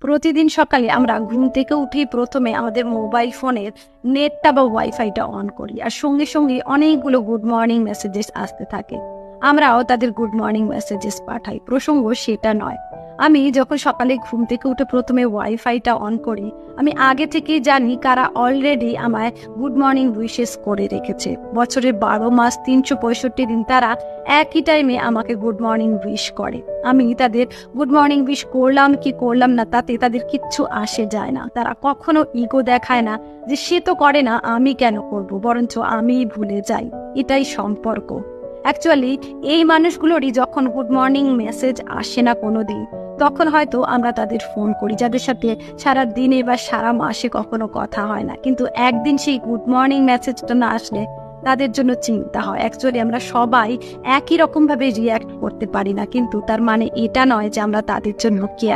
প্রতিদিন সকালে আমরা ঘুম থেকে উঠেই প্রথমে আমাদের মোবাইল ফোনের নেটটা বা ওয়াইফাইটা অন করি, আর সঙ্গে সঙ্গে অনেকগুলো গুড মর্নিং মেসেজেস আসতে থাকে। আমরাও তাদের গুড মর্নিং মেসেজেস পাঠাই। প্রসঙ্গ সেটা নয়, আমি যখন সকালে ঘুম থেকে উঠে প্রথমে ওয়াইফাইটা অন করি, আমি আগে থেকেই জানি কারা অলরেডি আমায় গুড মর্নিং উইশেস করে রেখেছে। বছরের 12 মাস 365 দিন তারা একই টাইমে আমাকে গুড মর্নিং উইশ করে। আমি তাদের গুড মর্নিং উইশ করলাম কি করলাম না তাতে তাদের কিচ্ছু আসে যায় না। তারা কখনো ইগো দেখায় না যে সে তো করে না, আমি কেন করব, বরঞ্চ আমিই ভুলে যাই। এটাই সম্পর্ক। অ্যাকচুয়ালি এই মানুষগুলোরই যখন গুড মর্নিং মেসেজ আসে না কোনোদিন, তখন হয়তো আমরা তাদের ফোন করি, যাদের সাথে সারা দিনে বা সারা মাসে কখনো কথা হয় না, কিন্তু একদিন সেই গুড মর্নিং মেসেজটা না আসলে তাদের জন্য চিন্তা হয়। অ্যাকচুয়ালি আমরা সবাই একই রকম ভাবে রিয়্যাক্ট করতে পারি না, কিন্তু তার মানে এটা নয় যে আমরা তাদের জন্য কেয়ার